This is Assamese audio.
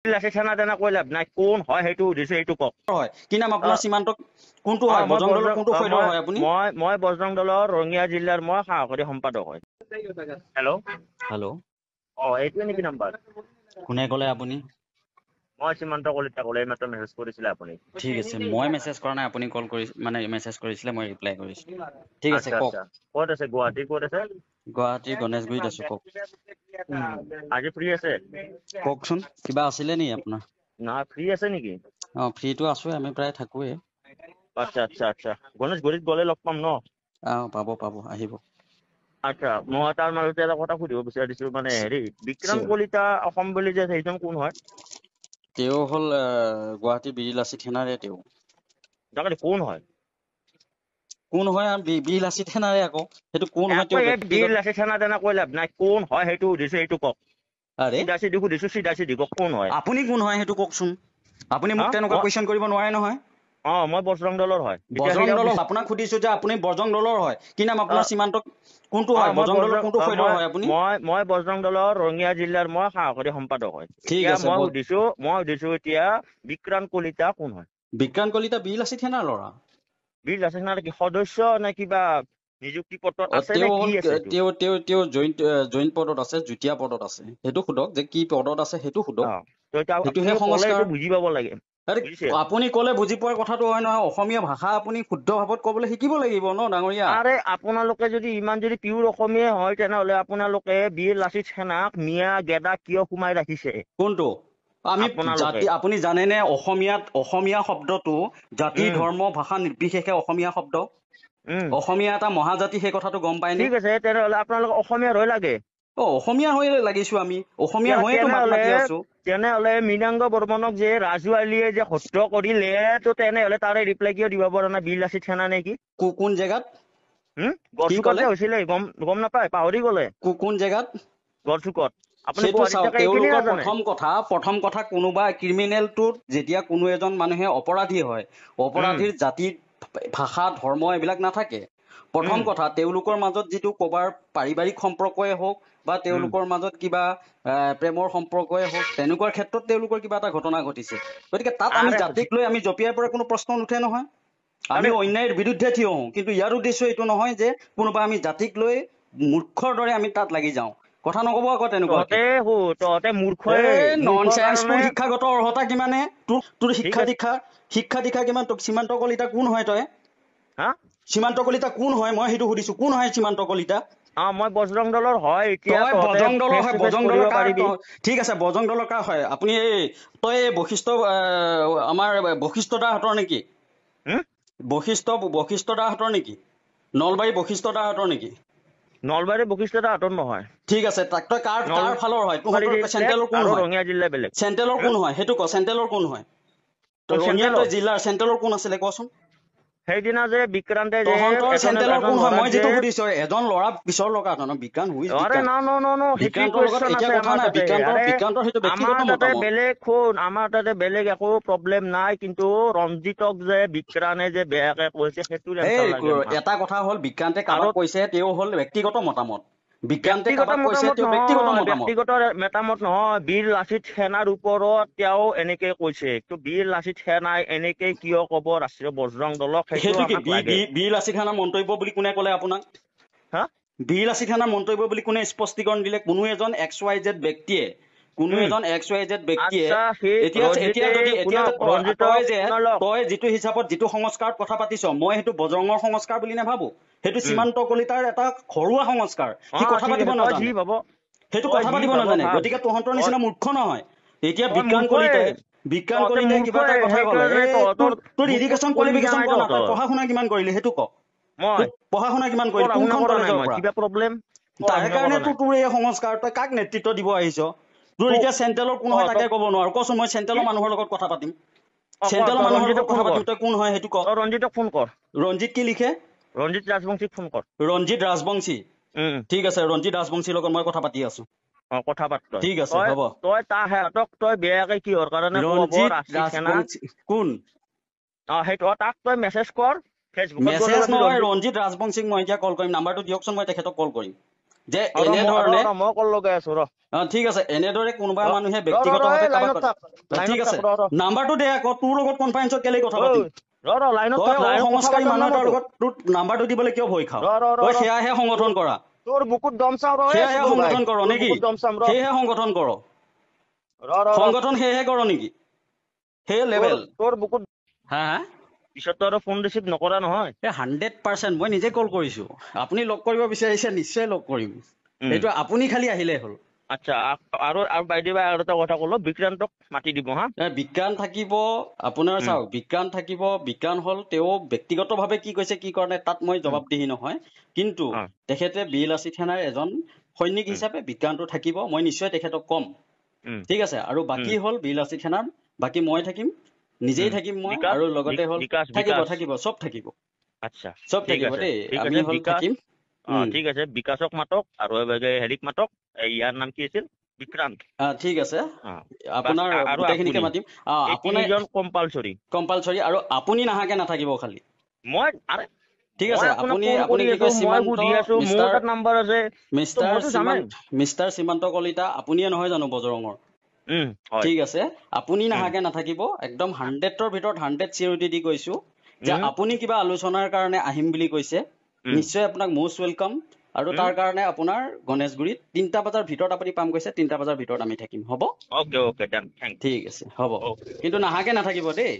লাঠি ঠানা তেনা কৈ লাভ নাই, কোন হয় সেইটো সুধিছো, সেইটো কওক। হয় কি নাম আপোনাৰ? সীমান্ত কোনটো হয়? বজৰং দলৰ কোনটো ফৈদৰ হয় আপুনি? মই বজৰং দলৰ ৰঙিয়া জিলাৰ মই সহকাৰী সম্পাদক হয়। হেল্ল' হেল্ল', এইটোৱে নেকি নাম্বাৰ? কোনে ক'লে আপুনি? মই সীমান্ত কলিতা ক'লে, এইমাত্ৰ মেছেজ কৰিছিলে আপুনি। ঠিক আছে, মই মেছেজ কৰা নাই, আপুনি কল কৰি মানে মেছেজ কৰিছিলে, মই ৰিপ্লাই কৰিছোঁ। ঠিক আছে, আচ্ছা কওক। আচ্ছা, ক'ত আছে? গুৱাহাটী ক'ত আছে? গুৱাহাটীৰ গণেশগুৰিত আছোঁ, কওক। আজি ফ্ৰী আছে? কওকচোন, কিবা আছিলে নি আপোনাৰ? নহয়, ফ্ৰী আছে নেকি? ফ্ৰীটো আছোৱে, আমি প্ৰায় থাকোৱে। আচ্ছা আচ্ছা আচ্ছা, গণেশগুৰিত গ'লে লগ পাম ন? পাব, আহিব। আচ্ছা, মই তাৰ মাজতে এটা কথা সুধিব বিচাৰিছো, মানে হেৰি বিক্ৰম চিয়ৰ। কলিতা অসম বুলি যে সেইজন কোন হয়? তেওঁ হ'ল গুৱাহাটী বীৰ লাচিত সেনাৰে তেওঁ। তাকে কোন হয়? কোন হয়? বীৰ লাচিত সেনাৰে আকৌ। সেইটো কোন হয় আকৌ তেওঁ এই বীৰ ব্যক্তিগত। লাচিত সেনা তেনা কৈ লাভ নাই, কোন হয় সেইটো সুধিছো, সেইটো কওক। আৰে চিধা চিধি সুধিছো, চিধা চিধি কওক, কোন হয়? আপুনি কোন হয় সেইটো কওকচোন। আপুনি মোক তেনেকুৱা কুৱেশ্যন কৰিব নোৱাৰে নহয়। মই বজৰং দলৰ হয়। বজৰং দলৰ, আপোনাক সুধিছো যে আপুনি বজৰং দলৰ হয় কি নাম আপোনাৰ? সীমান্ত কোনটো হয়? বজৰং দলৰ কোনটো ফৈদৰ হয় আপুনি? মই বজৰং দলৰ ৰঙিয়া জিলাৰ মই সহকাৰী সম্পাদক হয়। ঠিক এতিয়া আছে। মই সুধিছো এতিয়া বিক্ৰান্ত কলিতা কোন হয়? বিক্ৰান্ত কলিতা বীৰ লাচিত সেনাৰ ল'ৰা। বীৰ লাচিত সেনাৰ কি সদস্য নে কিবা নিযুক্তি পত্ৰত আছে নে তেওঁ কি হ'ল আছে এইটো? তেওঁ জইণ্ট পদত আছে, যুটীয়া পদত আছে। সেইটো সোধক যে কি পদত আছে, সেইটো সোধক। আপুনি সেইটোহে ক'লে সংস্কাৰ। এইটো বুজি পাব লাগে, বুজিছে? আপুনি ক'লে বুজি পোৱাৰ কথাটো হয় নহয়। অসমীয়া ভাষা আপুনি শুদ্ধ ভাৱত ক'বলৈ শিকিব লাগিব ন ডাঙৰীয়া। আৰে আপোনালোকে যদি ইমান যদি পিয়ৰ অসমীয়া হয়, তেনেহলে আপোনালোকে বীৰ লাচিত সেনাক মিয়া গেদা কিয় সোমাই ৰাখিছে? কোনটো? আমি আপোনালোকে জাতি, আপুনি জানেনে অসমীয়া শব্দটো জাতি ধৰ্ম ভাষা নিৰ্বিশেষে অসমীয়া শব্দ। অসমীয়া এটা মহাজাতি, সেই কথাটো গম পায়নে? ঠিক আছে, তেনেহলে আপোনালোক অসমীয়াৰ হৈ লাগে। অসমীয়া হৈ লাগিছো, আমি অসমীয়া হৈয়েতো মাত মাতি আছো। তেনেহলে মৃণাংগ বৰ্মনক যে ৰাজু আলীয়ে যে হত্যা কৰিলে, তো তেনেহলে তাৰে ৰিপ্লাই কিয় দিব পৰা নাই? বীৰ লাচিত সেনা নেকি? কোন জেগাত? কি গড়চুকত ক'লে? যে হৈছিলে, গম নাপায়? পাহৰি গলে? কোন জেগাত? গড়চুকত। আপুনি সেইটো গুৱাহাটীত চাওক, থাকে, এইখিনি তেওঁলোকৰ নাজানে? প্ৰথম কথা কোনোবা ক্ৰিমিনেলটোত যেতিয়া কোনো এজন মানুহে অপৰাধী হয়, অপৰাধীৰ জাতি ভাষা ধৰ্ম এইবিলাক নাথাকে। প্ৰথম কথা, তেওঁলোকৰ মাজত যিটো ক'বাৰ পাৰিবাৰিক সম্পৰ্কই হওক বা তেওঁলোকৰ মাজত কিবা প্ৰেমৰ সম্পৰ্কই হওক, তেনেকুৱা ক্ষেত্ৰত তেওঁলোকৰ কিবা এটা ঘটনা ঘটিছে। গতিকে তাত আমি জাতিক লৈ আমি জঁপিয়াই পৰা কোনো প্ৰশ্ন নুঠে নহয়। আমি অন্যায়ৰ বিৰুদ্ধে থিয় হওঁ, কিন্তু ইয়াৰ উদ্দেশ্য এইটো নহয় যে কোনোবা আমি জাতিক লৈ মূৰ্খৰ দৰে আমি তাত লাগি যাওঁ। কথা নক'ব আকৌ তেনেকুৱাকে। তহঁতে মূৰ্খৰ ননচেন্স। তোৰ কাৰণে শিক্ষাগত অৰ্হতা কিমানে? তোৰ ঠিক আছে। শিক্ষা দীক্ষা কিমান? তোক সীমান্ত কলিতা কোন হয় তই? হা? সীমান্ত কলিতা কোন হয়? মই সেইটো সুধিছো, কোন হয় সীমান্ত কলিতা? মই বজৰং দলৰ হয়। এতিয়া তই তহঁতে বজৰং দলৰ ফেচ হয়। টু ফেচ বজৰং কৰিব দলৰ কাৰ? পাৰিবি। ঠিক আছে, বজৰং দলৰ কাৰ হয়? আপুনি তই বশিষ্ঠ আমাৰ বশিষ্ঠ দাহঁতৰ নেকি? বশিষ্ঠ দাহঁতৰ নেকি? নলবাৰী বশিষ্ঠ দাহঁতৰ নেকি? নলবাৰী বশিষ্ঠ দাহঁতৰ নহয়। ঠিক আছে, তই কাৰ ফালৰ হয়? তহঁতৰ বেলেগ চেণ্ট্ৰেলৰ কোন আৰু হয়? ৰঙিয়া জিলা বেলেগ। চেণ্ট্ৰেলৰ কোন হয় সেইটো ক? চেণ্ট্ৰেলৰ কোন হয়? ৰঙিয়া তই জিলাৰ চেণ্ট্ৰেলৰ কোন আছিলে কচোন? সেইদিনা যে বিক্ৰান্তে যে তহঁতৰ এজন চেণ্ট্ৰেলৰ কোন হয়? ল'ৰাক মই যে যিটো সুধিছো, এজন ল'ৰা পিছৰ লগা বিক্ৰান্ত, হুইজ আৰে বিক্ৰান্ত? ন সেইটো বিক্ৰান্তৰ লগত কুৱেশ্যন এতিয়া আছে কথা আমাৰ নাই। তাতে। বিক্ৰান্তৰ সেইটো ব্যক্তিগত আমাৰ তাতে মতামত। বেলেগ শুন, আমাৰ তাতে বেলেগ একো প্ৰব্লেম নাই, কিন্তু ৰঞ্জিতক যে বিক্ৰানে যে বেয়াকে কৈছে সেইটো টেনচন লাগে নহয়। এটা কথা হ'ল, বিক্ৰান্তে আৰু কাৰোবাক কৈছে, তেওঁ হ'ল ব্যক্তিগত মতামত। বিক্ৰান্তে ব্যক্তিগত কাৰোবাক কৈছে, মতামত তেওঁ ব্যক্তিগত নহয়, মতামত। ব্যক্তিগত মতামত নহয়। বীৰ লাচিত সেনাৰ ওপৰত তেওঁ এনেকে কৈছে, তো বীৰ লাচিত সেনাই এনেকে কিয় কব ৰাষ্ট্ৰীয় বজৰং দলক? সেইটো কি আমাক লাগে। বীৰ লাচিত সেনাৰ মন্তব্য বুলি কোনে ক'লে আপোনাক? হা? বীৰ লাচিত সেনাৰ মন্তব্য বুলি কোনে স্পষ্টীকৰণ দিলে? কোনো এজন XYZ ব্যক্তিয়ে আচ্ছা, সেই এতিয়া ৰঞ্জিতক শুনা লওক। তই যিটো হিচাপত যিটো সংস্কাৰত কথা পাতিছ, মই সেইটো বজৰঙৰ সংস্কাৰ বুলি নাভাবো। সেইটো সীমান্ত কলিতাৰ এটা ঘৰুৱা সংস্কাৰ। সি কথা ঠিক পাতিব আছে, তই যি নাজানে। ভাব সেইটো তই কথা যি পাতিব ভাব নাজানে। ভাব। গতিকে তহঁতৰ তই নিচিনা মূৰ্খ নহয়। এতিয়া তই বিজ্ঞান মূৰ্খই, কলিতাই কিবা এটা কথা ক'লে, সেইকাৰণে তহঁতৰ তোৰ বুকুত ইডুকেশ্যন কলিজা কোৱালিফিকেশ্যন নাই ক না? তই তহঁতৰ। পঢ়া শুনা কিমান কৰিলি সেইটো ক? মই পঢ়া শুনা কিমান কৰিলি? পঢ়া শুনা কোনখন কৰা নাই, কলেজৰ মই পৰা? কিবা প্ৰব্লেম? পঢ়া তাৰ শুনা কাৰণে কৰা নাই। তোৰ এই সংস্কাৰ। তই কাক নেতৃত্ব দিব আহিছ? তোৰ তোক এতিয়া চেণ্ট্ৰেলৰ কোন হয় তাকে ক'ব নোৱাৰো। কচোন, মই চেণ্ট্ৰেলৰ মানুহৰ লগত কথা পাতিম। চেণ্ট্ৰেলৰ মানুহৰ লগত ৰঞ্জিতক ফোন কথা কৰ। পাতিম, তই কোন হয় সেইটো ক? তই ৰঞ্জিতক ফোন কৰ। ৰঞ্জিত কি লিখে? ৰঞ্জিত ৰাজবংশীক ফোন কৰ। ৰঞ্জিত ৰাজবংশী। ঠিক আছে, ৰঞ্জিত ৰাজবংশীৰ লগত মই কথা পাতি আছো। কথা পাত। ঠিক আছে, হ'ব। তই সিহঁতক তই বেয়াকে কিহৰ কাৰণে কোৱাব ৰঞ্জিত ৰাষ্ট্ৰীয় সেনা? ৰাজবংশী কোন? সেইটো তাক তই মেছেজ কৰ। ফেচবুকত গ'লে মেছেজ পাবি নহয়, ৰঞ্জিত ৰাজবংশীক মই এতিয়া কল কৰিম। নাম্বাৰটো দিয়কচোন, মই তেখেতক কল কৰিম। যে এনেধৰণে মই কল লগাই আছো ৰ ঠিক আছে এনেদৰে কোনোবা মানুহে ৰ ব্যক্তিগতভাৱে লাইনত কাৰোবাক থাক ঠিক আছে নাম্বাৰটো দে আকৌ তোৰ লগত কনফাৰেন্সত কেলে কথা পাতিম লাইনত তই থাক লাইনত কথা অসংস্কাৰী পাতাম মানুহ না এটাৰ লগত তোৰ নাম্বাৰটো দিবলৈ কিয় ভয় খাৱ তই সেয়াহে সংগঠন কৰা তোৰ বুকুত দম চাম ৰ সেয়াহে সংগঠন কৰ নেকি বুকুত দম চাম ৰ সেয়েহে সংগঠন কৰ সংগঠন সেয়েহে কৰ নেকি সেই লেভেল তোৰ বুকুত হা পিছত তো আৰু ফোন ৰিচিভ নকৰা নহয় 100% মই নিজে কল কৰিছো আপুনি লগ কৰিব বিচাৰিছে নিশ্চয় লগ কৰিম এইটো আপুনি খালি আহিলে হ'ল আচ্ছা আৰু বাইদেউ আৰু এটা কথা কলো বিক্ৰান্তক মাতি দিব হা বিজ্ঞান থাকিব আপোনাৰ চাওক বিজ্ঞান থাকিব বিজ্ঞান হল তেওঁ ব্যক্তিগতভাৱে কি কৈছে কি কৰা নাই তাত মই জবাবদিহি নহয় কিন্তু তেখেতে বিএলআৰচি থানাৰ এজন সৈনিক হিচাপে বিজ্ঞানটো থাকিব মই নিশ্চয় তেখেতক কম ঠিক আছে আৰু বাকী হল বিএলআৰচি থানাৰ বাকী মই থাকিম নিজেই থাকিম মই আৰু লগতে হল থাকিব চব থাকিব আচ্ছা চব থাকিব দেই আমি হল থাকিম ঠিক আছে বিকাশক মাতক আৰু হেৰিক মাতক ইয়াৰ নাম কি আছিল বিক্ৰান্ত ঠিক আছে আপোনাৰ গোটেইখিনিকে মাতিম আপোনাৰ কম্পালচৰি আৰু আপুনি নাহাকে নাথাকিব খালি মই ঠিক আছে আপুনি কি কয় মিষ্টাৰ সীমান্ত কলিতা আপুনিয়ে নহয় জানো বজৰঙৰ ঠিক আছে আপুনি নাহাকে নাথাকিব একদম 100ৰ ভিতৰত 100 চিউৰিটি দি কৈছো যে আপুনি কিবা আলোচনাৰ কাৰণে আহিম বুলি কৈছে নিশ্চয় আপোনাক মোষ্ট ওয়েলকাম আৰু তাৰ কাৰণে আপোনাৰ গণেশগুৰিত 3টা বজাৰ ভিতৰত আপুনি পাম কৈছে 3টা বজাৰ ভিতৰত আমি থাকিম হ'ব ওকে ডান থ্যাংক ঠিক আছে হ'ব কিন্তু নাহাকে নাথাকিব দেই